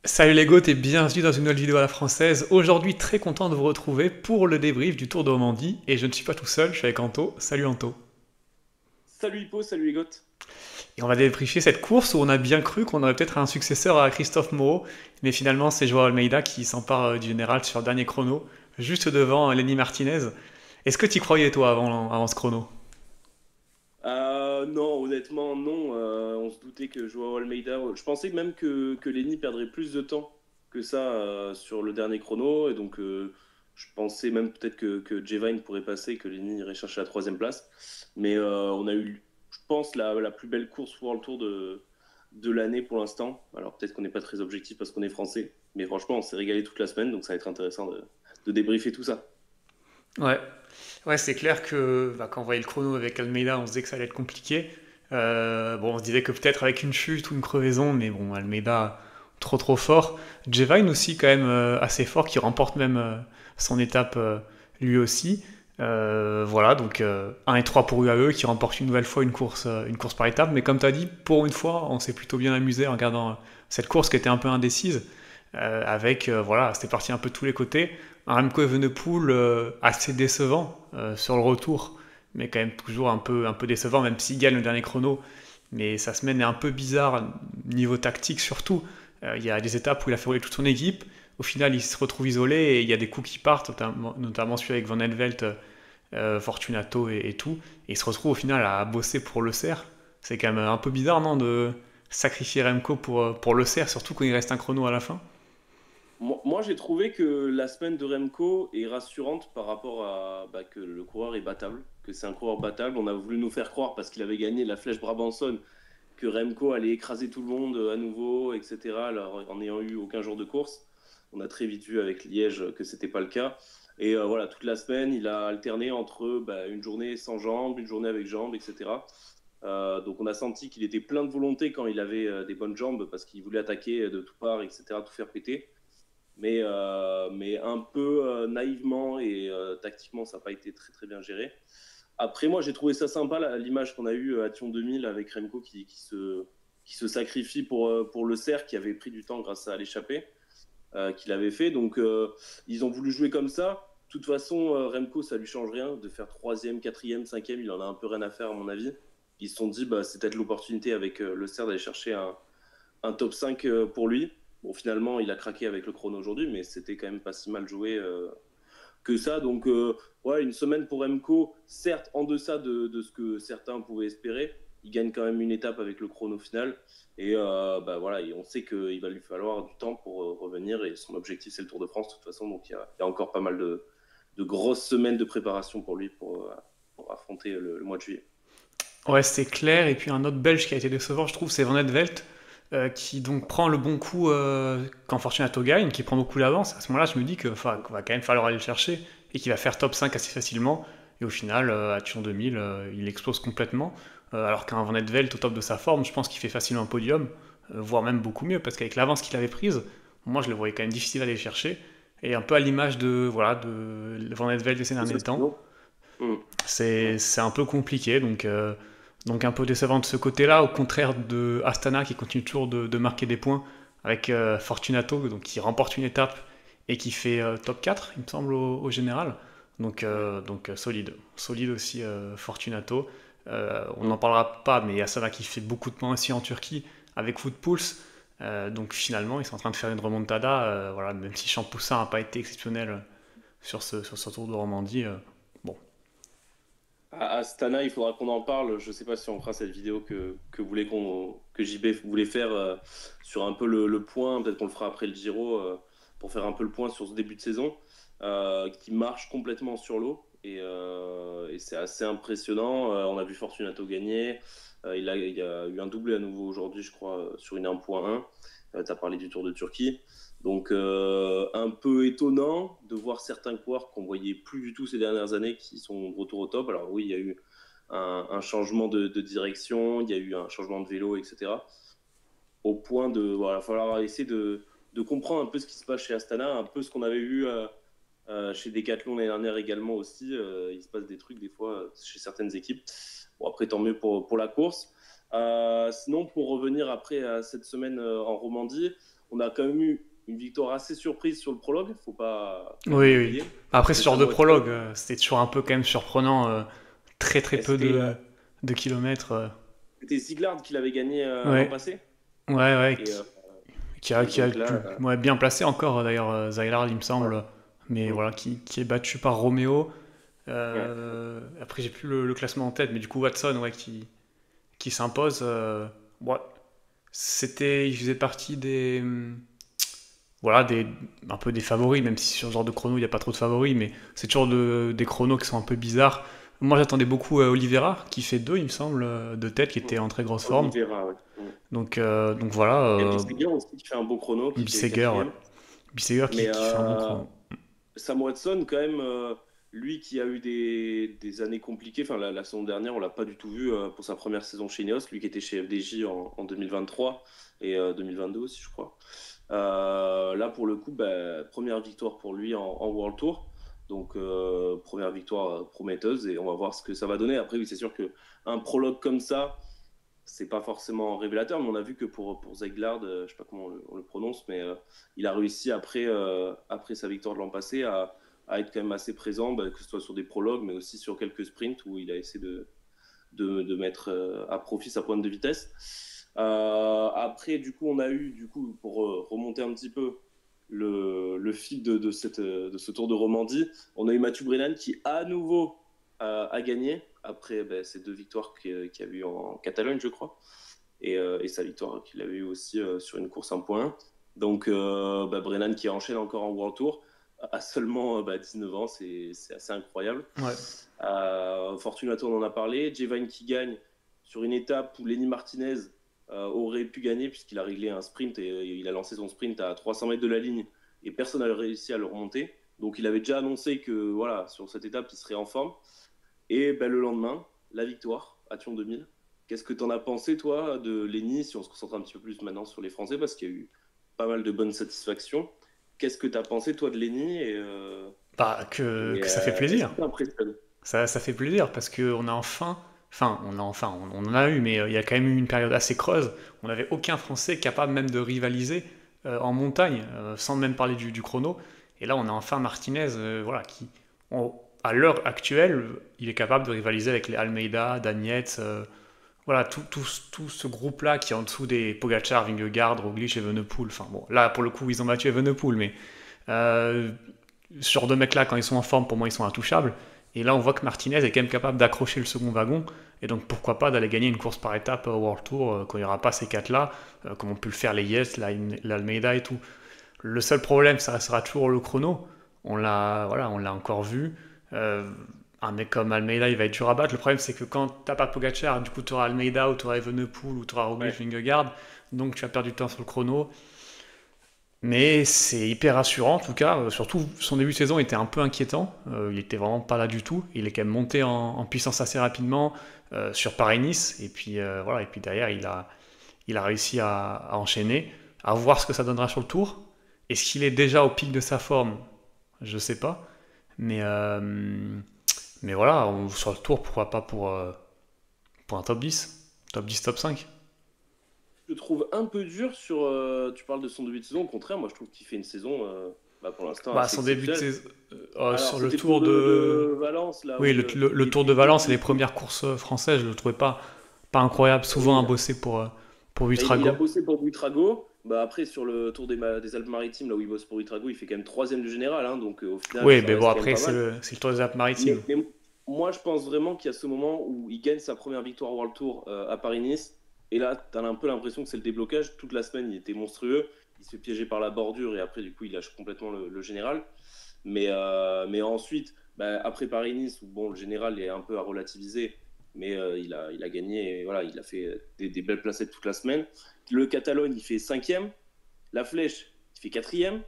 Salut les goths et bienvenue dans une nouvelle vidéo à la française. Aujourd'hui, très content de vous retrouver pour le débrief du Tour de Romandie. Et je ne suis pas tout seul, je suis avec Anto. Salut Anto. Salut Hippo, salut Egot. Et on va débriefer cette course où on a bien cru qu'on aurait peut-être un successeur à Christophe Moreau. Mais finalement, c'est Joao Almeida qui s'empare du général sur le dernier chrono, juste devant Lenny Martinez. Est-ce que tu y croyais toi avant ce chrono? Non, honnêtement, non. On se doutait que Joao Almeida. Je pensais même que Lenny perdrait plus de temps que ça sur le dernier chrono. Et donc, je pensais même peut-être que Jevine pourrait passer et que Lenny irait chercher la troisième place. Mais on a eu, je pense, la plus belle course World Tour de l'année pour l'instant. Alors, peut-être qu'on n'est pas très objectif parce qu'on est français. Mais franchement, on s'est régalé toute la semaine. Donc, ça va être intéressant de débriefer tout ça. Ouais, ouais, c'est clair que quand on voyait le chrono avec Almeida, on se disait que ça allait être compliqué. Bon, on se disait que peut-être avec une chute ou une crevaison, mais bon, Almeida trop fort. Jevine aussi quand même assez fort, qui remporte même son étape lui aussi. Voilà, donc 1 et 3 pour UAE qui remporte une nouvelle fois une course par étape. Mais comme tu as dit, pour une fois, on s'est plutôt bien amusé en regardant cette course qui était un peu indécise. Avec, voilà, c'était parti un peu de tous les côtés. Un Remco Evenepoel assez décevant sur le retour, mais quand même toujours un peu décevant, même s'il gagne le dernier chrono. Mais sa semaine est un peu bizarre, niveau tactique surtout. Il y a des étapes où il a fait rouler toute son équipe. Au final, il se retrouve isolé et il y a des coups qui partent, notamment celui avec Van Helvelt, Fortunato et tout. Et il se retrouve au final à bosser pour Le Cerf. C'est quand même un peu bizarre, non, de sacrifier Remco pour Le Cerf, surtout quand il reste un chrono à la fin. Moi, j'ai trouvé que la semaine de Remco est rassurante par rapport à que le coureur est battable, que c'est un coureur battable. On a voulu nous faire croire parce qu'il avait gagné la Flèche Brabançonne que Remco allait écraser tout le monde à nouveau, etc. Alors, en n'ayant eu aucun jour de course, on a très vite vu avec Liège que c'était pas le cas. Et voilà, toute la semaine, il a alterné entre une journée sans jambes, une journée avec jambes, etc. Donc on a senti qu'il était plein de volonté quand il avait des bonnes jambes parce qu'il voulait attaquer de toutes parts, etc., tout faire péter mais un peu naïvement et tactiquement, ça n'a pas été très très bien géré. Après, moi, j'ai trouvé ça sympa, l'image qu'on a eue à Thion 2000 avec Remco qui se sacrifie pour le cerf, qui avait pris du temps grâce à l'échappée qu'il avait fait. Donc, ils ont voulu jouer comme ça. De toute façon, Remco, ça lui change rien de faire troisième, quatrième, cinquième. Il en a un peu rien à faire, à mon avis. Ils se sont dit, c'est peut-être l'opportunité avec le cerf d'aller chercher un top 5 pour lui. Bon, finalement, il a craqué avec le chrono aujourd'hui, mais c'était quand même pas si mal joué que ça. Donc, ouais, une semaine pour Remco, certes en deçà de ce que certains pouvaient espérer. Il gagne quand même une étape avec le chrono final. Et voilà, et on sait qu'il va lui falloir du temps pour revenir. Et son objectif, c'est le Tour de France, de toute façon. Donc, il y a encore pas mal de grosses semaines de préparation pour lui pour affronter le mois de juillet. Ouais, c'est clair. Et puis un autre Belge qui a été décevant, je trouve, c'est Van Velt, qui donc prend le bon coup quand Fortunato gagne, qui prend beaucoup d'avance. À ce moment-là, je me dis qu'on va quand même falloir aller le chercher et qu'il va faire top 5 assez facilement. Et au final, à Turon 2000, il explose complètement. Alors qu'un Van Velt au top de sa forme, je pense qu'il fait facilement un podium, voire même beaucoup mieux, parce qu'avec l'avance qu'il avait prise, moi je le voyais quand même difficile à aller chercher. Et un peu à l'image voilà, de Van Velt de ces C'est ça, derniers temps, sinon. Mmh. Mmh. c'est un peu compliqué. Donc un peu décevant de ce côté-là, au contraire de Astana qui continue toujours de marquer des points avec Fortunato donc, qui remporte une étape et qui fait top 4, il me semble, au général. Ouais. Solide. Solide aussi Fortunato. On n'en Mmh. parlera pas, mais il y a Astana qui fait beaucoup de points aussi en Turquie avec Footpulse. Donc finalement, ils sont en train de faire une remontada. Voilà, même si Champoussin n'a pas été exceptionnel sur ce Tour de Romandie. Bon, Astana, il faudra qu'on en parle. Je sais pas si on fera cette vidéo que JB voulait faire sur un peu le point. Peut-être qu'on le fera après le Giro pour faire un peu le point sur ce début de saison qui marche complètement sur l'eau et c'est assez impressionnant. On a vu Fortunato gagner. Il y a eu un doublé à nouveau aujourd'hui, je crois, sur une 1.1. Tu as parlé du Tour de Turquie. Donc, un peu étonnant de voir certains coureurs qu'on voyait plus du tout ces dernières années qui sont de retour au top. Alors, oui, il y a eu un changement de direction, il y a eu un changement de vélo, etc. Au point de, voilà, falloir essayer de comprendre un peu ce qui se passe chez Astana, un peu ce qu'on avait vu chez Decathlon l'année dernière également aussi. Il se passe des trucs des fois chez certaines équipes. Bon, après, tant mieux pour la course. Sinon, pour revenir après à cette semaine en Romandie, On a quand même eu une victoire assez surprise sur le prologue, faut pas quand même Oui, oui. l'oublier. Après, ce De genre de Samuel Watson. prologue, c'était toujours un peu quand même surprenant. Très très Et peu c'était de kilomètres. c'était Ziegler qui l'avait gagné l'an Ouais, passé. ouais, ouais. Et, et Qui a donc là, ouais, bien placé encore, d'ailleurs, Zylar, il me ouais. semble. Mais Mm. voilà, qui est battu par Romeo. Ouais. Après, j'ai plus le classement en tête, mais du coup, Watson, ouais, qui s'impose. Ouais, il faisait partie voilà, un peu des favoris, même si sur ce genre de chrono, il n'y a pas trop de favoris, mais c'est toujours des chronos qui sont un peu bizarres. Moi, j'attendais beaucoup Oliveira, qui fait 2, il me semble, de tête, qui était Mm. en très grosse forme. Oliveira, ouais. Mm. Donc voilà, Il y a Bisseguer aussi qui fait un beau chrono, qui fait Bisseguer, ouais. quatrième. Bisseguer Mais qui fait un bon chrono. Sam Watson, quand même, lui qui a eu des années compliquées, enfin la saison dernière, on l'a pas du tout vu pour sa première saison chez Ineos, lui qui était chez FDJ en 2023 et 2022 aussi, je crois. Là, pour le coup, bah, première victoire pour lui en World Tour. Donc, première victoire prometteuse et on va voir ce que ça va donner. Après, oui, c'est sûr qu'un prologue comme ça, c'est pas forcément révélateur, mais on a vu que pour Zeiglard, je sais pas comment on le prononce, mais il a réussi après sa victoire de l'an passé à être quand même assez présent, bah, que ce soit sur des prologues, mais aussi sur quelques sprints où il a essayé de mettre à profit sa pointe de vitesse. Après, du coup, on a eu, du coup, pour remonter un petit peu le fil de ce Tour de Romandie, on a eu Mathieu Brennan qui, à nouveau, a gagné après ben, ces 2 victoires qu'il a eu en Catalogne, je crois, et sa victoire qu'il avait eu aussi sur une course 1.1. Donc, bah, Brennan qui enchaîne encore en World Tour à seulement 19 ans, c'est assez incroyable. Ouais. Fortunato, on en a parlé. Jevine qui gagne sur une étape où Lenny Martinez aurait pu gagner puisqu'il a réglé un sprint et il a lancé son sprint à 300 mètres de la ligne et personne n'a réussi à le remonter. Donc il avait déjà annoncé que voilà, sur cette étape, il serait en forme. Et ben, le lendemain, la victoire à Thion 2000. Qu'est-ce que tu en as pensé, toi, de Lenny, si on se concentre un petit peu plus maintenant sur les Français, parce qu'il y a eu pas mal de bonnes satisfactions. Qu'est-ce que tu as pensé, toi, de Lenny Bah, que ça fait est-ce plaisir. que t'impressionne? Ça fait plaisir parce qu'on a on en a eu, mais il y a quand même eu une période assez creuse. On n'avait aucun Français capable même de rivaliser en montagne, sans même parler du chrono. Et là, on a enfin Martinez, voilà, à l'heure actuelle, il est capable de rivaliser avec les Almeida, Danietz, voilà, tout ce groupe-là qui est en dessous des Pogacar, Vingegaard, Roglic et Evenepoel. Enfin bon, là, pour le coup, ils ont battu Evenepoel, mais euh, ce genre de mecs-là, quand ils sont en forme, pour moi, ils sont intouchables. Et là, on voit que Martinez est quand même capable d'accrocher le second wagon. Et donc, pourquoi pas d'aller gagner une course par étape au World Tour quand il n'y aura pas ces quatre-là, comme ont pu le faire les Yes, l'Almeida et tout. Le seul problème, ça restera toujours le chrono. Voilà, on l'a encore vu. Euh, un mec comme Almeida, il va être dur à battre. Le problème, c'est que quand t'as pas Pogacar, du coup, tu auras Almeida ou tu auras Evenepoel ou tu auras Roglic, Ouais. Vingegaard. Donc, tu vas perdre du temps sur le chrono. Mais c'est hyper rassurant en tout cas. Surtout son début de saison était un peu inquiétant. Il était vraiment pas là du tout. Il est quand même monté en puissance assez rapidement sur Paris-Nice. Et puis voilà. Et puis derrière, il a réussi à enchaîner. À voir ce que ça donnera sur le tour. Est-ce qu'il est déjà au pic de sa forme? Je sais pas. Mais, euh, mais voilà, sur le tour, pourquoi pas pour un top 10, top 10, top 5. Je le trouve un peu dur sur. Tu parles de son début de saison, au contraire, moi je trouve qu'il fait une saison bah, pour l'instant Bah, assez son début de exceptionnelle. saison, Alors, sur le c'était le tour tour de. de Valence, là, Oui, où le Tour de Valence et les premières courses françaises, je le trouvais pas incroyable, souvent à oui, bosser pour il a Buitrago. bossé pour Buitrago. Bah, après, sur le tour des Alpes-Maritimes, là où il bosse pour Buitrago, il fait quand même troisième du général. Hein, donc, au final, Oui, ça mais bon, reste quand même après, pas mal. c'est le Tour des Alpes-Maritimes. Mais moi, je pense vraiment qu'il y a ce moment où il gagne sa première victoire World Tour à Paris-Nice. Et là, tu as un peu l'impression que c'est le déblocage. Toute la semaine, il était monstrueux. Il se fait piéger par la bordure et après, du coup, il lâche complètement le général. Mais ensuite, bah, après Paris-Nice, où bon, le général est un peu à relativiser, mais il a gagné et voilà, il a fait des belles placettes toute la semaine. Le Catalogne, il fait cinquième. La Flèche, il fait quatrième.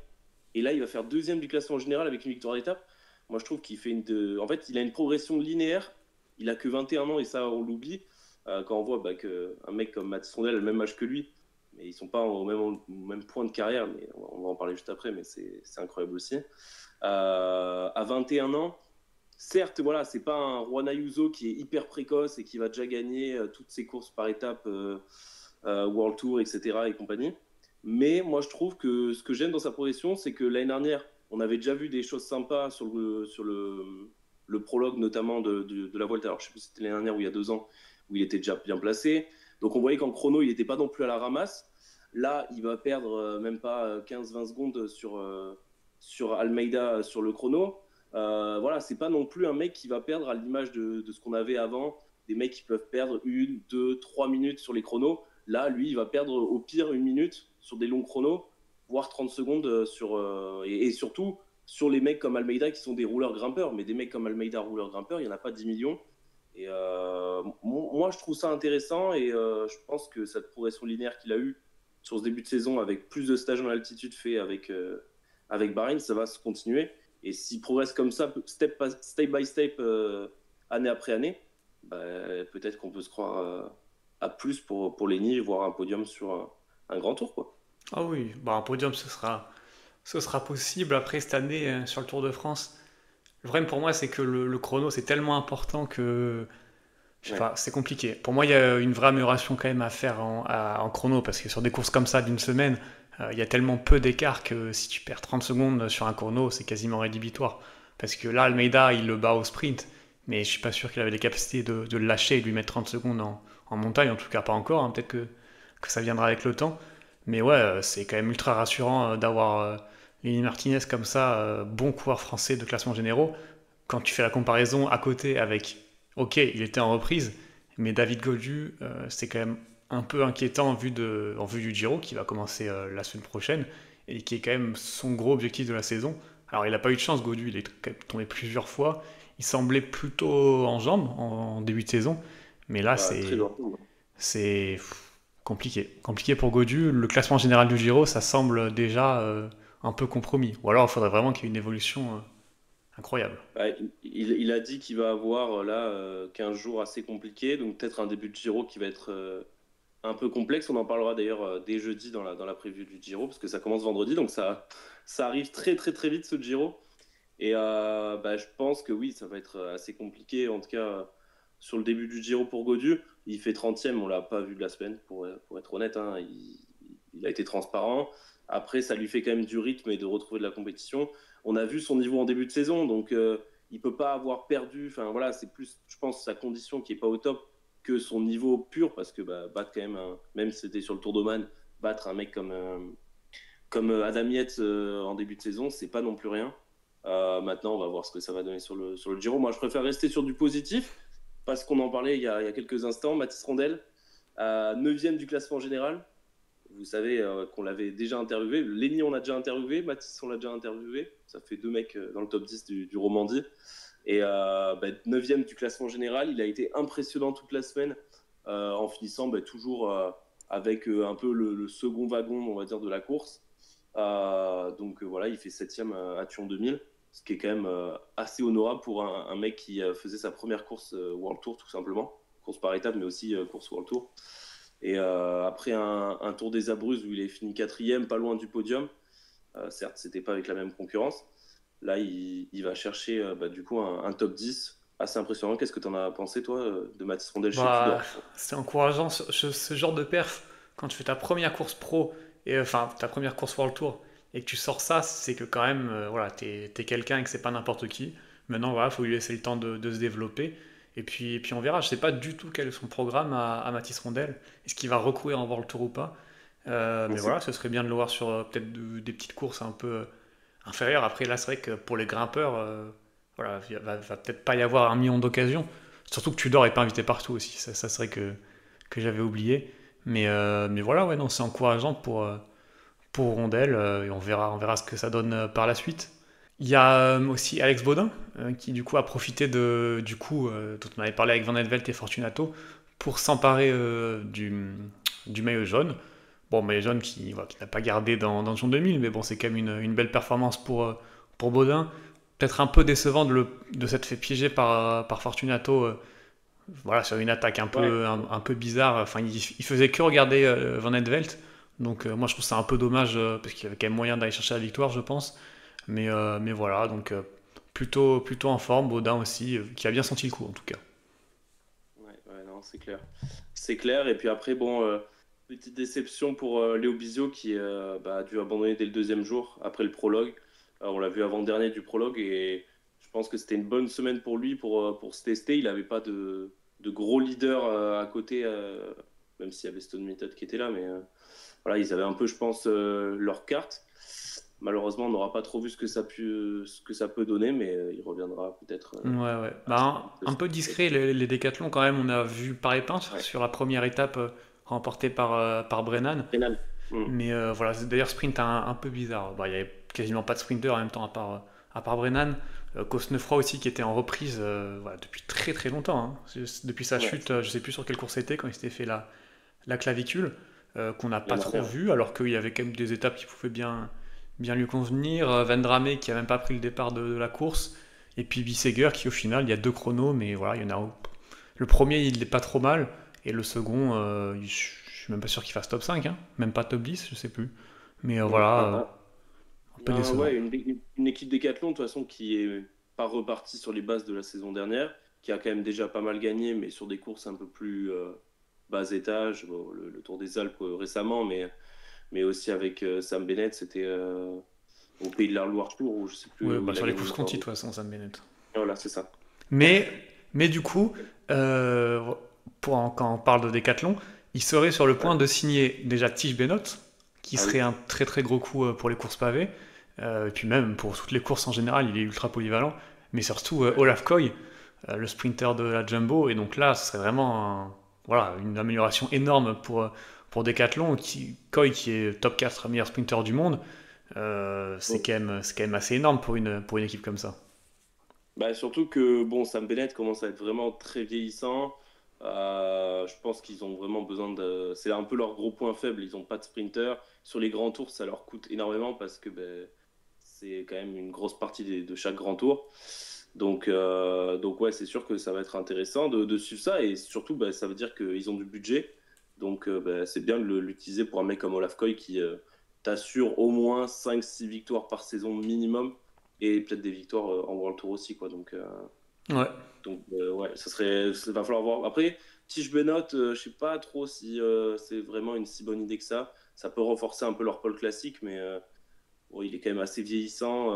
Et là, il va faire deuxième du classement général avec une victoire d'étape. Moi, je trouve qu'il fait en fait, il a une progression linéaire. Il a que 21 ans et ça, on l'oublie. Quand on voit bah, qu'un mec comme Matt Sondel a le même âge que lui, mais ils sont pas au même point de carrière, mais on va en parler juste après, mais c'est incroyable aussi. À 21 ans, certes, voilà, c'est pas un Juan Ayuso qui est hyper précoce et qui va déjà gagner toutes ses courses par étapes World Tour, etc. et compagnie. Mais moi, je trouve que ce que j'aime dans sa progression, c'est que l'année dernière, on avait déjà vu des choses sympas le prologue, notamment de la Volta. Alors, je sais plus si c'était l'année dernière ou il y a 2 ans, où il était déjà bien placé. Donc, on voyait qu'en chrono, il n'était pas non plus à la ramasse. Là, il va perdre même pas 15-20 secondes sur Almeida sur le chrono. Voilà, c'est pas non plus un mec qui va perdre à l'image de ce qu'on avait avant, des mecs qui peuvent perdre 1, 2, 3 minutes sur les chronos. Là, lui, il va perdre au pire 1 minute sur des longs chronos, voire 30 secondes et surtout sur les mecs comme Almeida qui sont des rouleurs grimpeurs. Mais des mecs comme Almeida rouleurs grimpeurs, il n'y en a pas 10 millions. Et moi, je trouve ça intéressant et je pense que cette progression linéaire qu'il a eue sur ce début de saison avec plus de stages en altitude fait avec Bahreïn, ça va se continuer. Et s'il progresse comme ça, step by step, année après année, bah, peut-être qu'on peut se croire à plus pour Lenny, voire un podium sur un grand tour, quoi. Ah oui, bah, un podium, ce sera possible. Après, cette année, sur le Tour de France, le problème pour moi, c'est que le chrono, c'est tellement important que, je sais Ouais. pas, c'est compliqué. Pour moi, il y a une vraie amélioration quand même à faire en chrono, parce que sur des courses comme ça d'une semaine, il y a tellement peu d'écart que si tu perds 30 secondes sur un chrono, c'est quasiment rédhibitoire. Parce que là, Almeida, il le bat au sprint, mais je suis pas sûr qu'il avait les capacités de le lâcher et de lui mettre 30 secondes en montagne, en tout cas pas encore, hein. Peut-être que ça viendra avec le temps. Mais ouais, c'est quand même ultra rassurant d'avoir Lenny Martinez comme ça, bon coureur français de classement généraux. Quand tu fais la comparaison à côté avec, ok, il était en reprise, mais David Gaudu, c'est quand même un peu inquiétant en vue du Giro qui va commencer la semaine prochaine et qui est quand même son gros objectif de la saison. Alors il n'a pas eu de chance, Gaudu, il est quand même tombé plusieurs fois. Il semblait plutôt en jambes en début de saison, mais là Bah, très c'est gentil. c'est compliqué. Compliqué pour Gaudu. Le classement général du Giro, ça semble déjà un peu compromis. Ou alors il faudrait vraiment qu'il y ait une évolution incroyable. Bah, il a dit qu'il va avoir là 15 jours assez compliqués, donc peut-être un début de Giro qui va être un peu complexe. On en parlera d'ailleurs dès jeudi dans la preview du Giro, parce que ça commence vendredi, donc ça arrive très très très vite ce Giro. Et bah, je pense que oui, ça va être assez compliqué, en tout cas sur le début du Giro pour Gaudu. Il fait 30e, on l'a pas vu de la semaine, pour être honnête, hein. Il a été transparent. Après, ça lui fait quand même du rythme et de retrouver de la compétition. On a vu son niveau en début de saison, donc il peut pas avoir perdu. Enfin voilà, c'est plus, je pense, sa condition qui est pas au top que son niveau pur, parce que bah, battre quand même, même si c'était sur le Tour d'Oman, battre un mec comme Adam Yates en début de saison, c'est pas non plus rien. Maintenant, on va voir ce que ça va donner sur le Giro. Moi, je préfère rester sur du positif parce qu'on en parlait il y a quelques instants. Mathis Rondel, 9e du classement général. Vous savez qu'on l'avait déjà interviewé. Lenny, on l'a déjà interviewé. Mathis, on l'a déjà interviewé. Ça fait 2 mecs dans le top 10 du Romandie. Et 9e du classement général. Il a été impressionnant toute la semaine en finissant toujours avec un peu le second wagon, on va dire, de la course. Donc voilà, il fait 7e à Thuon 2000, ce qui est quand même assez honorable pour un mec qui faisait sa première course World Tour, tout simplement. Course par étape, mais aussi course World Tour. Et après un Tour des Abruzzes où il est fini 4e, pas loin du podium, certes, c'était pas avec la même concurrence. Là, il va chercher du coup un top 10 assez impressionnant. Qu'est-ce que tu en as pensé, toi, de Mathis Rondel chez Bah, Tudor? c'est encourageant ce genre de perf quand tu fais ta première course pro et enfin ta première course World Tour et que tu sors ça, c'est que quand même voilà, t'es quelqu'un et que c'est pas n'importe qui. Maintenant voilà, faut lui laisser le temps de se développer et puis on verra. Je sais pas du tout quel est son programme à Mathis Rondel. Est-ce qu'il va recourir en World Tour ou pas? On Mais sait. voilà, ce serait bien de le voir sur peut-être des petites courses un peu inférieures. Après là, c'est vrai que pour les grimpeurs, voilà, va peut-être pas y avoir un million d'occasions. Surtout que Tudor est pas invité partout aussi. Ça c'est vrai que j'avais oublié. Mais voilà, ouais, non, c'est encourageant pour Rondel. Et on verra ce que ça donne par la suite. Il y a aussi Alex Baudin qui du coup a profité du coup dont on avait parlé avec Van Velt et Fortunato pour s'emparer du maillot jaune. Bon, maillot jaune qui, voilà, qui n'a pas gardé dans le Tour 2000, mais bon, c'est quand même une belle performance pour Baudin. Peut-être un peu décevant de s'être fait piéger par Fortunato voilà, sur une attaque un Ouais. peu, un peu bizarre. Enfin, il faisait que regarder Van Velt. Donc moi je trouve ça un peu dommage parce qu'il y avait quand même moyen d'aller chercher la victoire, je pense. Mais voilà, donc plutôt en forme, Baudin aussi, qui a bien senti le coup en tout cas. Ouais, ouais, non, c'est clair. C'est clair. Et puis après, bon. Petite déception pour Léo Bizio qui a dû abandonner dès le deuxième jour après le prologue. On l'a vu avant-dernier du prologue et je pense que c'était une bonne semaine pour lui pour se tester. Il n'avait pas de gros leader à côté, même s'il y avait Stone Method qui était là, mais voilà, ils avaient un peu, je pense, leur carte. Malheureusement, on n'aura pas trop vu ce que ça peut donner, mais il reviendra peut-être. Ouais, ouais. Bah, un peu discret, les décathlons quand même. On a vu Paris-Peintre Ouais. sur la première étape remportée par Brennan. Pénal. Mm. Mais voilà, c'est d'ailleurs sprint un peu bizarre. Bah, il y avait quasiment pas de sprinter en même temps à part Brennan. Cosnefroy aussi qui était en reprise voilà, depuis très très longtemps, hein. Depuis sa Ouais, chute, je sais plus sur quelle course c'était, quand il s'était fait la clavicule, qu'on n'a il y pas en a trop rien. vu, alors qu'il y avait quand même des étapes qui pouvaient bien lui convenir. Vendrame qui a même pas pris le départ de la course. Et puis Bissegger qui au final, il y a deux chronos, mais voilà, il y en a. Le premier, il est pas trop mal. Et le second, je suis même pas sûr qu'il fasse top 5, hein. Même pas top 10, je sais plus. Mais Mm. voilà, un peu Ouais, décevant. une équipe Décathlon, de toute façon, qui est pas repartie sur les bases de la saison dernière, qui a quand même déjà pas mal gagné, mais sur des courses un peu plus bas étage, bon, le Tour des Alpes récemment, mais aussi avec Sam Bennett, c'était au Pays de la Loire Tour, ou je sais plus Ouais, où bah il a sur les gagné courses encore. conti, de toute façon, Sam Bennett. Voilà, c'est ça. Mais, mais du coup, euh, quand on parle de Decathlon, il serait sur le Ouais. point de signer déjà Tige Bennett, qui Ah serait oui. un très très gros coup pour les courses pavées, et puis même pour toutes les courses en général, il est ultra polyvalent, mais surtout Ouais. Olaf Koy, le sprinter de la Jumbo, et donc là, ce serait vraiment voilà, une amélioration énorme pour Decathlon, Koy qui est top 4 meilleur sprinter du monde, c'est quand même assez énorme pour une équipe comme ça. Bah, surtout que bon, Sam Bennett commence à être vraiment très vieillissant. Je pense qu'ils ont vraiment besoin de. C'est un peu leur gros point faible. Ils n'ont pas de sprinter. Sur les grands tours, ça leur coûte énormément parce que ben, c'est quand même une grosse partie de chaque grand tour. Donc ouais, c'est sûr que ça va être intéressant de suivre ça. Et surtout, ben, ça veut dire qu'ils ont du budget. Donc ben, c'est bien de l'utiliser pour un mec comme Olaf Koy qui t'assure au moins 5 6 victoires par saison minimum et peut-être des victoires en World Tour aussi, quoi. Ouais. Ouais, va falloir voir. Après, Tige Benoît, je sais pas trop si c'est vraiment une si bonne idée que ça. Ça peut renforcer un peu leur pôle classique, mais bon, il est quand même assez vieillissant.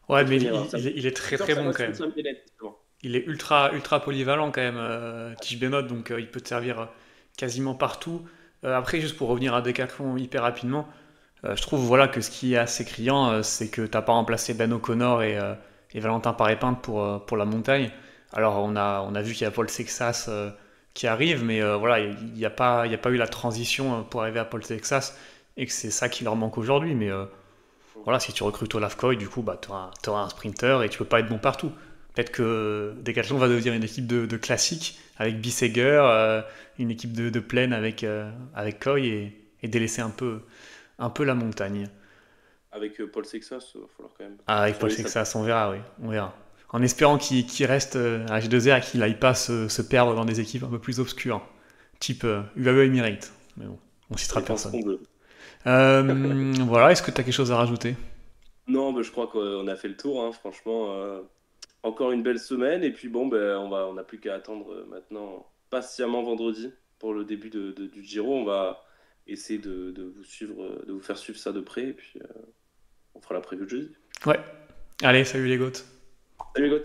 Ouais, mais Peut-être une erreur. il est C'est très sûr que très ça bon va quand suivre même. Sam Bennett, justement. Il est ultra polyvalent quand même, Tige Benoît, donc il peut te servir quasiment partout. Après, juste pour revenir à Decathlon hyper rapidement, je trouve voilà, que ce qui est assez criant, c'est que t'as pas remplacé Ben O'Connor et Valentin Paré-Peintre pour la montagne. Alors on a vu qu'il y a Paul Sexas qui arrive, mais voilà, il y a pas eu la transition pour arriver à Paul Sexas, et que c'est ça qui leur manque aujourd'hui. Mais voilà, si tu recrutes Olaf Koy, du coup, bah, tu auras un sprinter et tu peux pas être bon partout. Peut-être que Decathlon va devenir une équipe de classique avec Bissegger, une équipe de plaine avec Koy et délaisser un peu la montagne. Avec Paul Sexas, il va falloir quand même Ah, avec Paul surveiller ça. Sexas, on verra, oui, on verra. En espérant qu'il reste à H2R et qu'il n'aille pas se perdre dans des équipes un peu plus obscures, type UAE Emirates. Mais bon, on citera Les personne. pincerons bleus. Voilà, est-ce que tu as quelque chose à rajouter? Non, mais je crois qu'on a fait le tour, hein, franchement. Encore une belle semaine, et puis bon, ben, on n'a plus qu'à attendre maintenant patiemment vendredi pour le début du Giro. On va essayer de vous suivre, de vous faire suivre ça de près, et puis on fera la prévue de jeudi. Ouais, allez, salut les gouttes. Salut les gars!